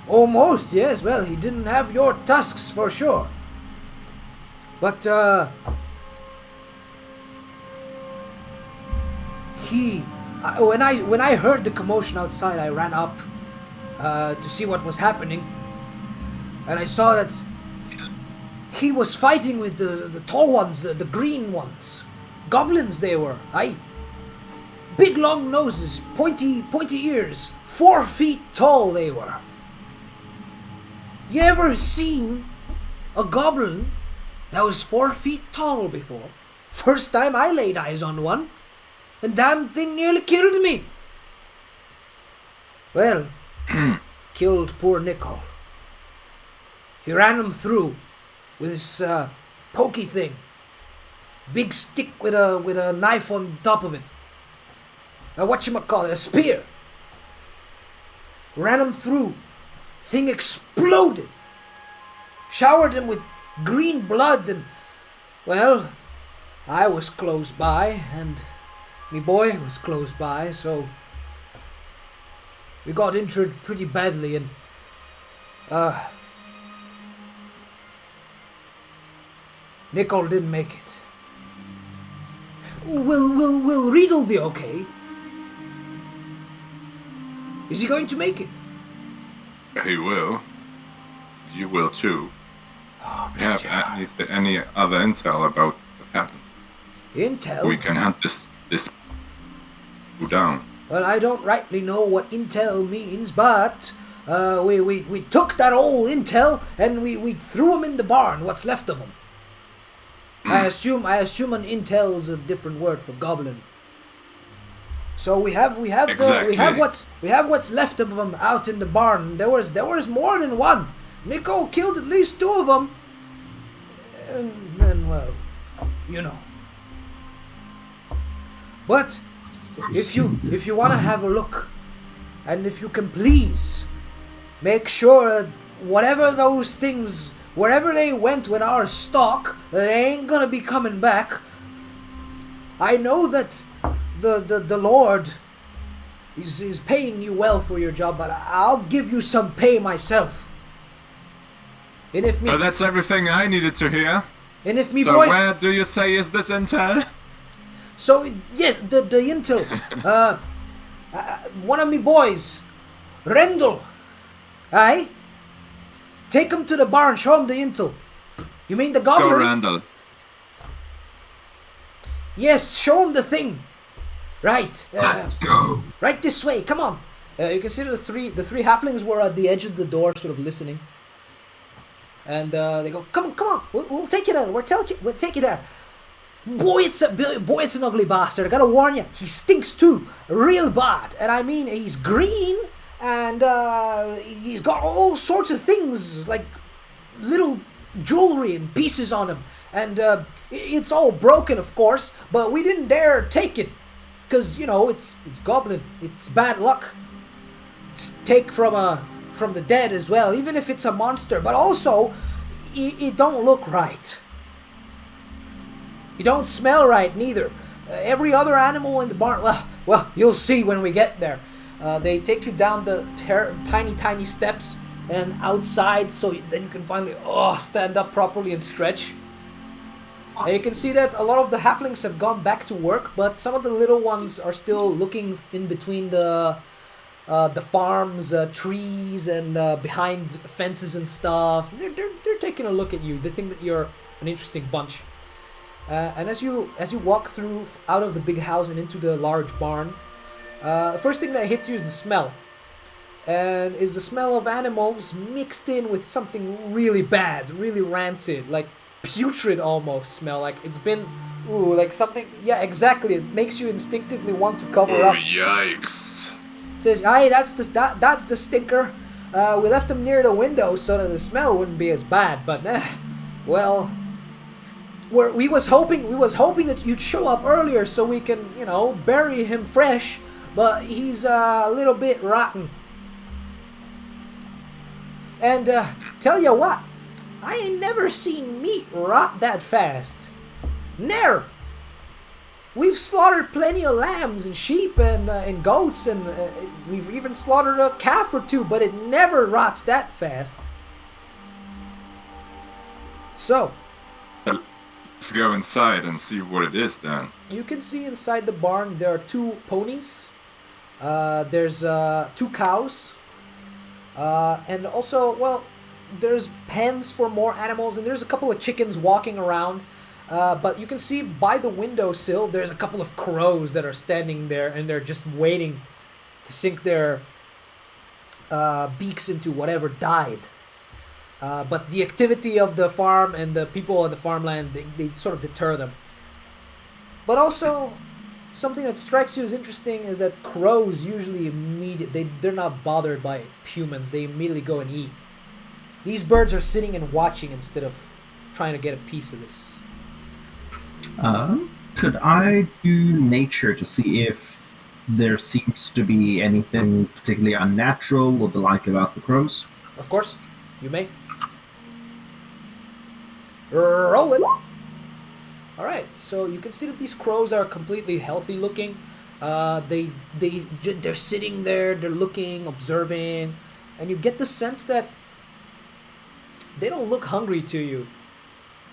Almost, yes. Well, he didn't have your tusks for sure. But, when I heard the commotion outside, I ran up to see what was happening. And I saw that he was fighting with the tall ones, the green ones. Goblins they were, aye. Big long noses, pointy ears, 4 feet tall they were. You ever seen a goblin that was 4 feet tall before? First time I laid eyes on one. The damn thing nearly killed me. Well, killed poor Nickel. He ran him through with his pokey thing. Big stick with a knife on top of it. Whatchamacallit, a spear. Ran him through. Thing exploded. Showered him with green blood, and, well, I was close by, and me boy was close by, so we got injured pretty badly, and Nicol didn't make it. Will Riedel be okay? Is he going to make it? He will. You will too. Oh, Do you have any other intel about what happened? Intel? We can hunt this down. Well, I don't rightly know what intel means, but we took that old intel and we threw him in the barn. What's left of him? I assume an intel is a different word for goblin. So we have what's left of them out in the barn. There was more than one. Nicol killed at least 2 of them. And then, well, you know. But if you want to have a look, and if you can please make sure whatever those things, wherever they went with our stock, they ain't gonna be coming back. I know that the Lord is paying you well for your job, but I'll give you some pay myself. And if me, So that's everything I needed to hear. and if me So boy, where do you say is this intel? so yes, the intel, one of me boys, Rendell, aye, take him to the barn, show him the intel. You mean the Go, goblin? Randall. Yes, show him the thing. Right. Let's go. Right this way. Come on. You can see the three halflings were at the edge of the door, sort of listening. And they go, "Come on. We'll take you there. We'll take you there." Boy, it's an ugly bastard. I gotta warn you, he stinks too, real bad. And I mean, he's green, and he's got all sorts of things like little jewelry and pieces on him, and it's all broken, of course. But we didn't dare take it. Because, you know, it's goblin. It's bad luck. It's take from the dead as well, even if it's a monster. But also, it don't look right. It don't smell right neither. Every other animal in the barn, well, you'll see when we get there. They take you down the tiny steps and outside, so then you can finally stand up properly and stretch. And you can see that a lot of the halflings have gone back to work, but some of the little ones are still looking in between the farms, trees, and behind fences and stuff. They're taking a look at you. They think that you're an interesting bunch. And as you walk through out of the big house and into the large barn, the first thing that hits you is the smell, and is the smell of animals mixed in with something really bad, really rancid, like putrid almost smell, like it's been like something. Yeah, exactly. It makes you instinctively want to cover up. Yikes. Says, "Aye, that's the stinker. We left him near the window so that the smell wouldn't be as bad. But well, we was hoping that you'd show up earlier so we can, you know, bury him fresh. But he's a little bit rotten. And tell you what, I ain't never seen meat rot that fast. Never. We've slaughtered plenty of lambs and sheep and goats, and we've even slaughtered a calf or 2, but it never rots that fast. So, Let's go inside and see what it is then. you can see inside the barn there are 2 ponies. There's 2 cows. And also, well, there's pens for more animals, and there's a couple of chickens walking around. But you can see by the windowsill, there's a couple of crows that are standing there, and they're just waiting to sink their beaks into whatever died. But the activity of the farm and the people on the farmland, they sort of deter them. But also, something that strikes you as interesting is that crows usually they're not bothered by humans. They immediately go and eat. These birds are sitting and watching instead of trying to get a piece of this. Could I do nature to see if there seems to be anything particularly unnatural or the like about the crows? Of course, you may. Roll it. Alright, so you can see that these crows are completely healthy looking. They're sitting there, they're looking, observing, and you get the sense that they don't look hungry to you.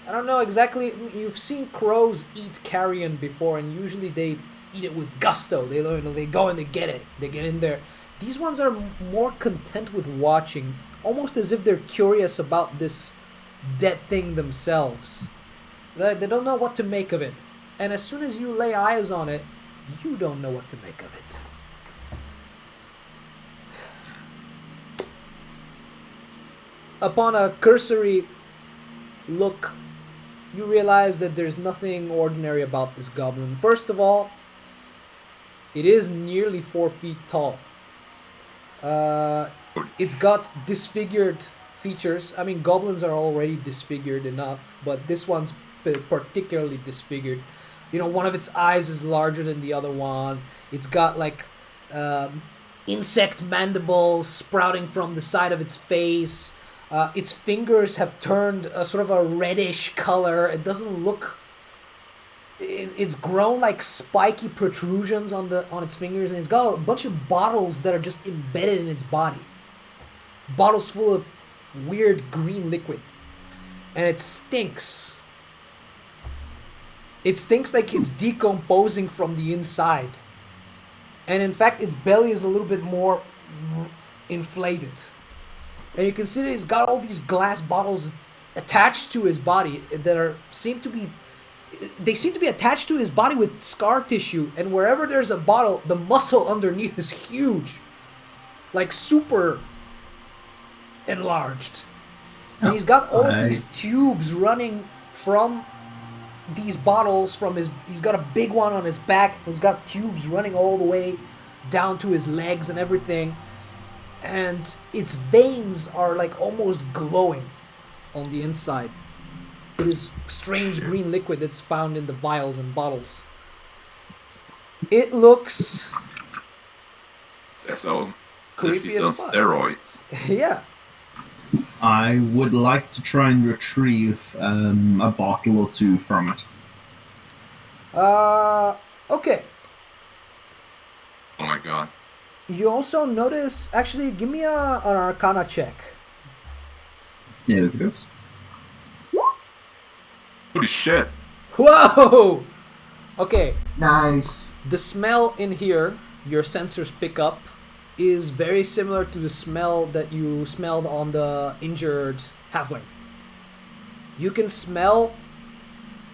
I don't know exactly. You've seen crows eat carrion before, and usually they eat it with gusto. They go and they get it. They get in there. These ones are more content with watching, almost as if they're curious about this dead thing themselves. They don't know what to make of it. And as soon as you lay eyes on it, you don't know what to make of it. Upon a cursory look, you realize that there's nothing ordinary about this goblin. First of all, it is nearly 4 feet tall. It's got disfigured features. I mean, goblins are already disfigured enough, but this one's particularly disfigured. You know, one of its eyes is larger than the other one. It's got like insect mandibles sprouting from the side of its face. Its fingers have turned a sort of a reddish color. It doesn't look... It's grown like spiky protrusions on its fingers, and it's got a bunch of bottles that are just embedded in its body. Bottles full of weird green liquid. And it stinks. It stinks like it's decomposing from the inside. And in fact, its belly is a little bit more inflated. And you can see that he's got all these glass bottles attached to his body that seem to be attached to his body with scar tissue. And wherever there's a bottle, the muscle underneath is huge, like super enlarged. And he's got all of these tubes running from these bottles he's got a big one on his back. He's got tubes running all the way down to his legs and everything. And its veins are like almost glowing on the inside. This strange green liquid that's found in the vials and bottles. It looks So creepy he's as on fuck. steroids. Yeah. I would like to try and retrieve a bottle or two from it. Okay. Oh my god. You also notice... Actually, give me an Arcana check. Yeah, it goes. Holy shit. Whoa! Okay. Nice. The smell in here, your sensors pick up, is very similar to the smell that you smelled on the injured halfling. You can smell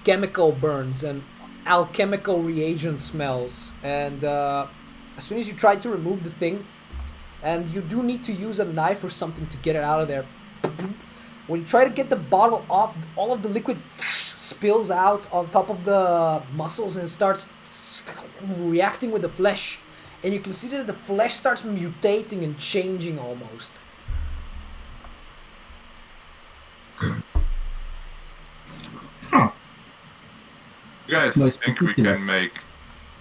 chemical burns and alchemical reagent smells, and as soon as you try to remove the thing, and you do need to use a knife or something to get it out of there, when you try to get the bottle off, all of the liquid spills out on top of the muscles and starts reacting with the flesh. And you can see that the flesh starts mutating and changing almost. Huh. You guys Nice think we particular. can make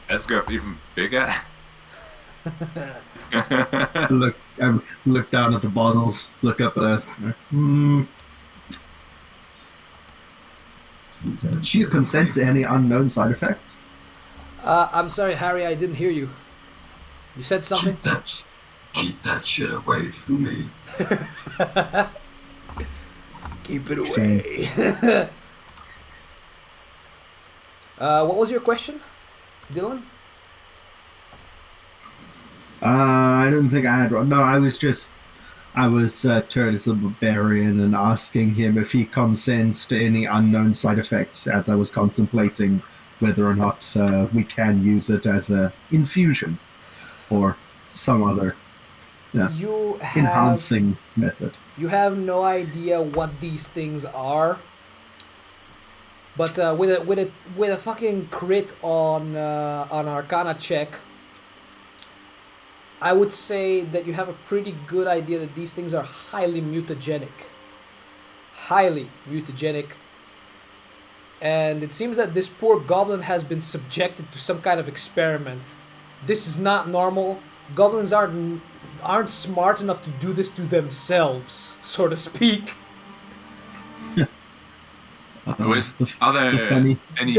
Esgath even bigger? Look down at the bottles, look up at us. Do you consent to any unknown side effects? I'm sorry, Harry, I didn't hear you. You said something? Keep that shit away from me. Keep it away. What was your question, Dylan? I don't think I had one. No, I was Turtle's a barbarian and asking him if he consents to any unknown side effects as I was contemplating whether or not we can use it as a infusion or some other enhancing method. You have no idea what these things are. But with a fucking crit on Arcana check, I would say that you have a pretty good idea that these things are highly mutagenic. Highly mutagenic. And it seems that this poor goblin has been subjected to some kind of experiment. This is not normal. Goblins aren't smart enough to do this to themselves, so to speak. Are there funny- any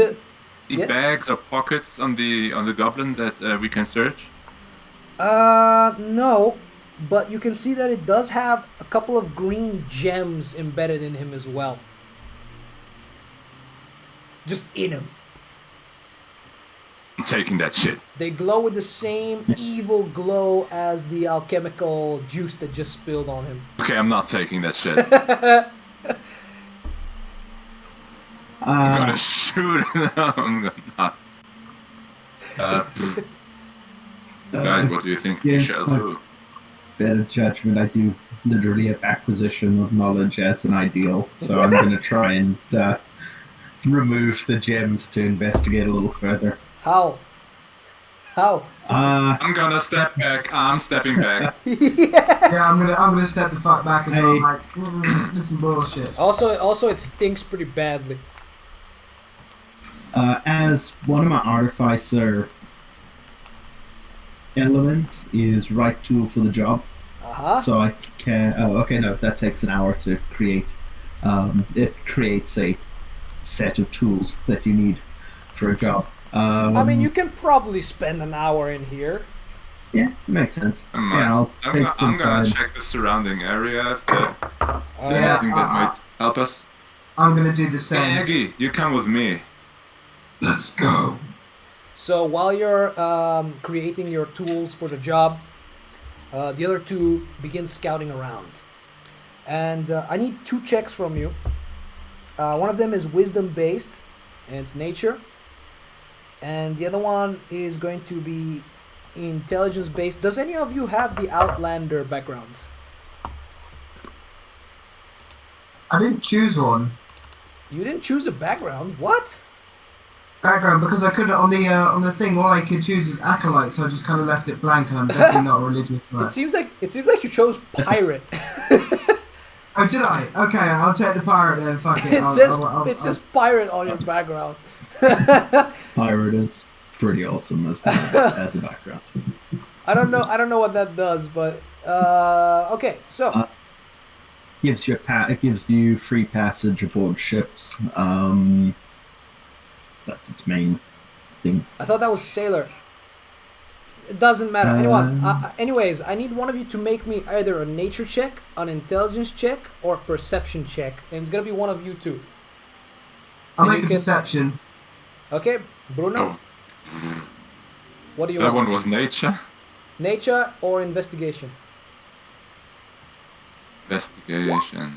Yes? bags or pockets on the goblin that we can search? No. but you can see that it does have a couple of green gems embedded in him as well. Just in him. I'm taking that shit. They glow with the same evil glow as the alchemical juice that just spilled on him. Okay, I'm not taking that shit. I'm gonna shoot him. I'm gonna not. Guys, what do you think we yes, shall do? Better judgment. I do literally have acquisition of knowledge as an ideal, so I'm going to try and remove the gems to investigate a little further. How? I'm gonna step back. I'm stepping back. Yeah, I'm gonna step the fuck back and go like, this is some bullshit. Also, it stinks pretty badly. As one of my artificer elements is right tool for the job, so I can. Oh, okay, no, that takes an hour to create. It creates a set of tools that you need for a job. I mean, you can probably spend an hour in here. Yeah, makes sense. I'm I'll take some gonna time. check the surrounding area if there's Yeah, anything that might help us. I'm gonna do the Hey, same. Aggie, you come with me. Let's go. So while you're creating your tools for the job, the other two begin scouting around. And I need 2 checks from you. One of them is wisdom based, and it's nature. And the other one is going to be intelligence based. Does any of you have the Outlander background? I didn't choose one You didn't choose a background? What? background because I couldn't on the thing. All I could choose was acolyte, so I just kind of left it blank, and I'm definitely not a religious It man. seems like you chose pirate. Oh, did I? Okay, I'll take the pirate then. Fuck it. It says pirate on your background. Pirate is pretty awesome as a background. I don't know what that does, but okay. So Gives you it gives you free passage aboard ships. That's its main thing. I thought that was sailor. It doesn't matter. Anyways, I need one of you to make me either a nature check, an intelligence check, or a perception check, and it's gonna be one of you two. I'll And make you a can- perception. Okay, Bruno. Oh, What do you that want? one was nature. Nature or investigation? Investigation.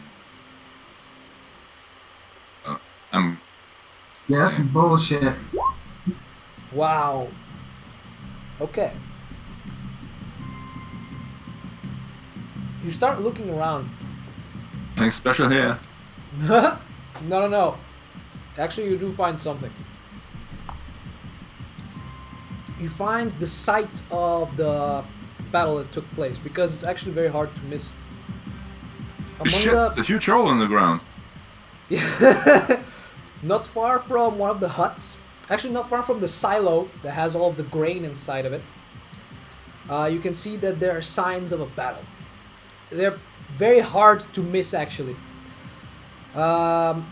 Oh, I'm. Yeah, that's some bullshit. Wow. Okay. You start looking around. Nothing special here. No. Actually, you do find something. You find the site of the battle that took place, because it's actually very hard to miss. Shit, it's a huge hole in the ground. Not far from one of the huts, actually not far from the silo that has all of the grain inside of it, you can see that there are signs of a battle. They're very hard to miss, actually. At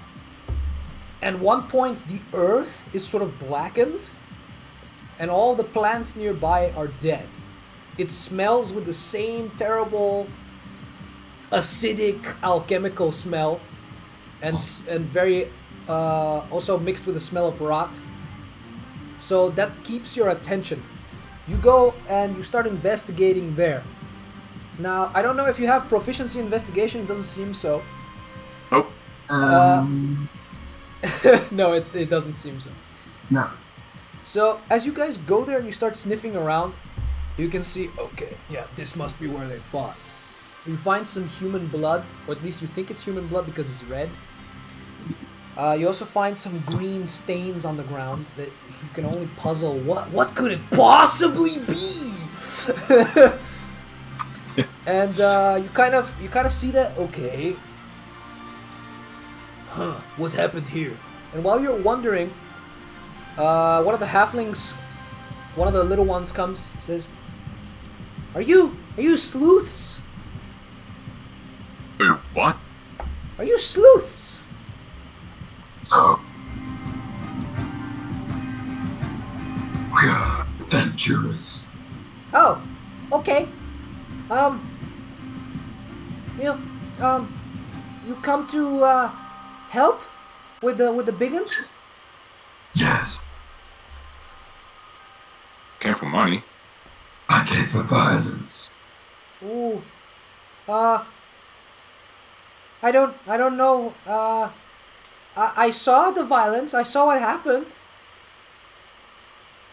one point, the earth is sort of blackened, and all the plants nearby are dead. It smells with the same terrible acidic alchemical smell, and very also mixed with the smell of rot. So that keeps your attention. You go and you start investigating there. Now, I don't know if you have proficiency in investigation. It doesn't seem so. Nope. No, it doesn't seem so. No. So as you guys go there and you start sniffing around, you can see, okay, yeah, this must be where they fought. You find some human blood, or at least you think it's human blood because it's red. You also find some green stains on the ground that you can only puzzle. What could it possibly be? And you kind of see that, okay. What happened here? And while you're wondering, one of the halflings, one of the little ones comes, says, Are you sleuths? Wait, what? Are you sleuths? So, we are adventurers. Oh, okay. You know, you come to help with the biggins? Yes, Came for money. I came for violence. Ooh. I don't know. I saw the violence. I saw what happened.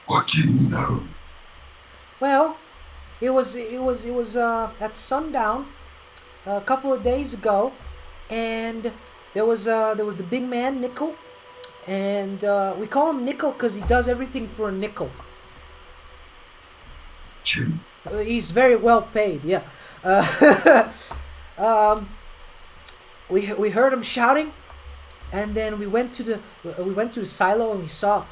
What do you know? Well, it was at sundown a couple of days ago, and there was the big man Nickel, and we call him Nickel because he does everything for a nickel. True. He's very well paid. Yeah. We heard him shouting, and then we went to the silo and we saw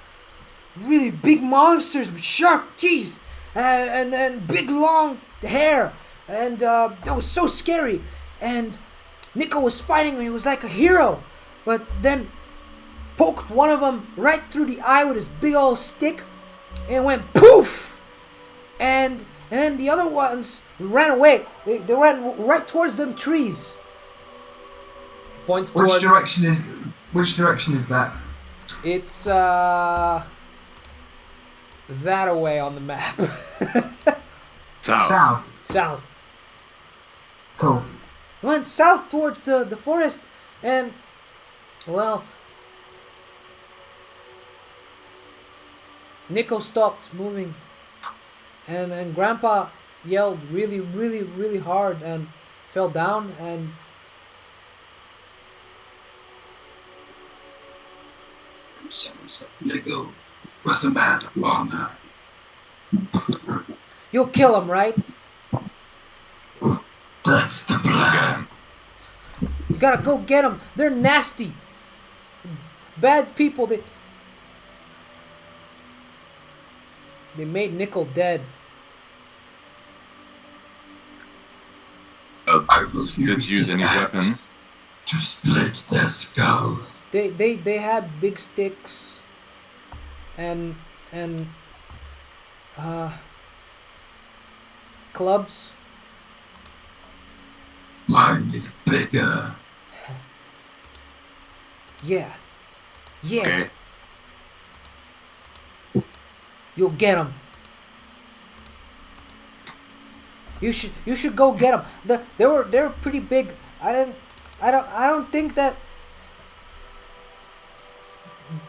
really big monsters with sharp teeth and big long hair, and that was so scary. And Nico was fighting him. He was like a hero, but then poked one of them right through the eye with his big old stick, and went poof. And then the other ones ran away. They ran right towards them trees. Points towards. Which direction is that? It's that away on the map. South. South. Cool. Went south towards the forest, and well, Nico stopped moving, and Grandpa yelled really, really, really hard and fell down, and Nico was a man of honor. you'll kill him, right? That's the plan. You gotta go get them. They're nasty. Bad people. They made Nickel dead. I will Did use any axe weapon? to split their skulls. They had big sticks and clubs. Mine is bigger. Yeah. Okay. You'll get them. You should go get them. They were pretty big. I don't think that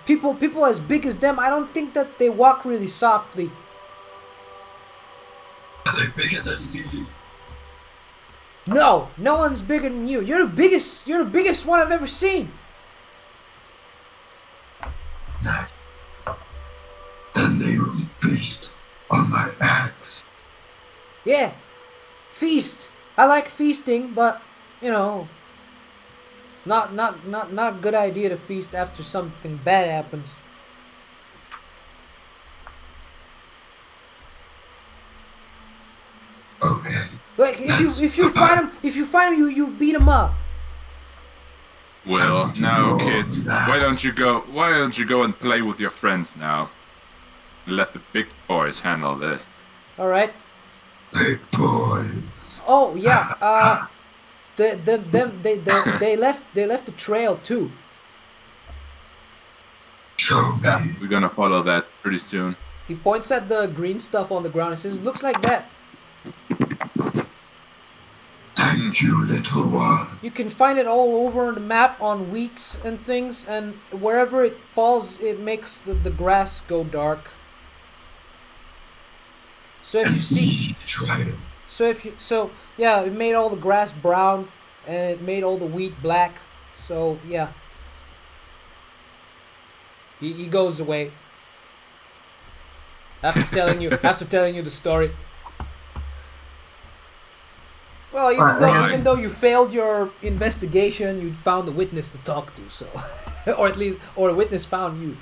people as big as them, I don't think that they walk really softly. Are they bigger than me? No one's bigger than you. You're the biggest one I've ever seen. No. Then they will feast on my axe. Yeah. Feast. I like feasting, but you know, it's not a good idea to feast after something bad happens. Okay. Like if you find him, you beat him up. Well, now, kid, why don't you go and play with your friends now? Let the big boys handle this. All right. Big boys. Oh yeah. They left the trail too. Show me. Yeah, we're gonna follow that pretty soon. He points at the green stuff on the ground and says, "Looks like that." Thank you, little one. You can find it all over on the map on wheats and things, and wherever it falls, it makes the grass go dark. So if you see, Easy trail. yeah, it made all the grass brown, and it made all the wheat black. So yeah, he goes away after telling you the story. Well, even though you failed your investigation, you found a witness to talk to, so, or a witness found you.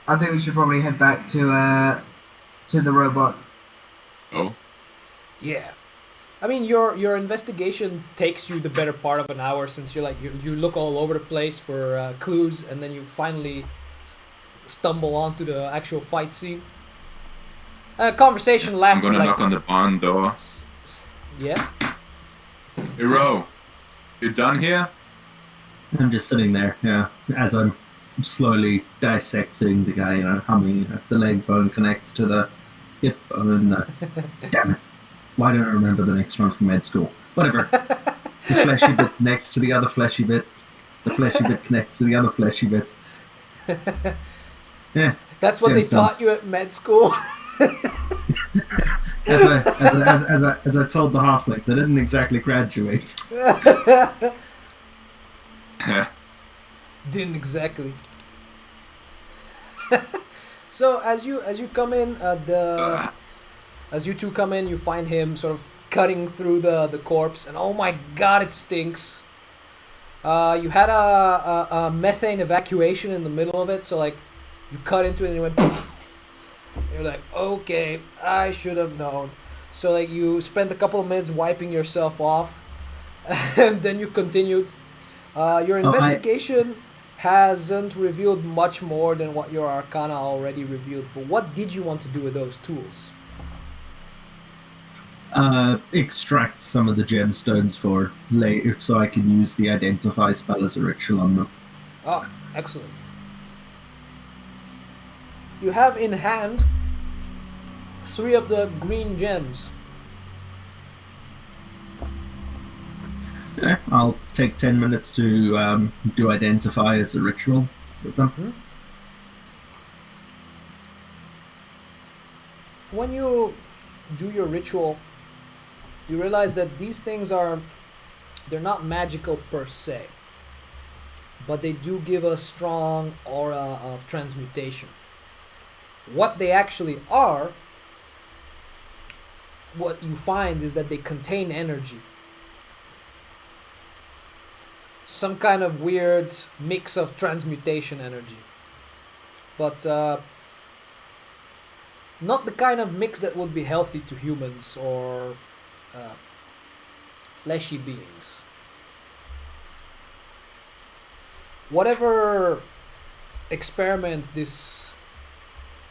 I think we should probably head back to the robot. Oh, Yeah, I mean your investigation takes you the better part of an hour, since you look all over the place for clues, and then you finally stumble onto the actual fight scene. Conversation I'm lasted gonna like... knock on the barn door. Yeah? Hero, you done here? I'm just sitting there, yeah, as I'm slowly dissecting the guy, humming. The leg bone connects to the hip bone. Damn it. Why don't I remember the next one from med school? Whatever. The fleshy bit connects to the other fleshy bit. The fleshy bit connects to the other fleshy bit. Yeah. That's what they taught you at med school? As I told the halflings, I didn't exactly graduate. Didn't exactly. So as you come in, as you two come in, you find him sort of cutting through the corpse, and oh my god, it stinks. You had a methane evacuation in the middle of it, so like you cut into it and it went poof. You're like, okay, I should have known. So like you spent a couple of minutes wiping yourself off, and then you continued. Your investigation hasn't revealed much more than what your Arcana already revealed. But what did you want to do with those tools? Extract some of the gemstones for later, so I can use the identify spell as a ritual on them. Oh, excellent. You have in hand 3 of the green gems. Yeah, I'll take 10 minutes to do identify as a ritual with them. Mm-hmm. When you do your ritual, you realize that these things they're not magical per se, but they do give a strong aura of transmutation. What they actually are, what you find is that they contain energy. Some kind of weird mix of transmutation energy. But not the kind of mix that would be healthy to humans or fleshy beings. Whatever experiment this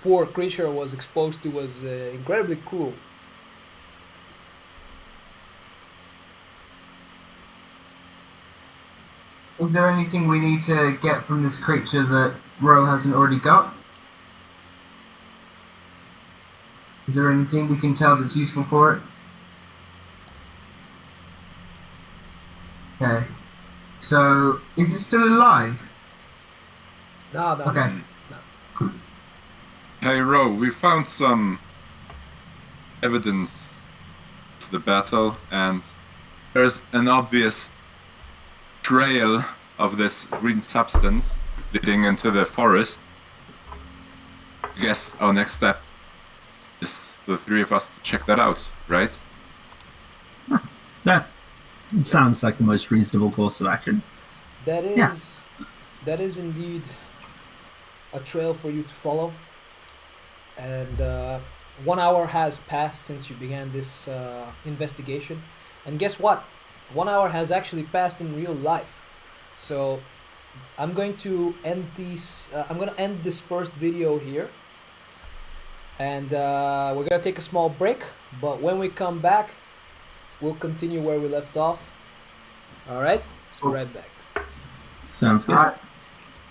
poor creature was exposed to was incredibly cruel. Is there anything we need to get from this creature that Ro hasn't already got? Is there anything we can tell that's useful for it? Okay. So, is it still alive? No, Okay. it's not. Hey Ro, we found some evidence of the battle, and there's an obvious trail of this green substance leading into the forest. I guess our next step is for the 3 of us to check that out, right? That sounds like the most reasonable course of action. That is indeed a trail for you to follow. And 1 hour has passed since you began this investigation. And guess what? 1 hour has actually passed in real life. So I'm going to end these. I'm going to end this first video here, and we're going to take a small break. But when we come back, we'll continue where we left off. All right, be right back. Sounds good. Alright.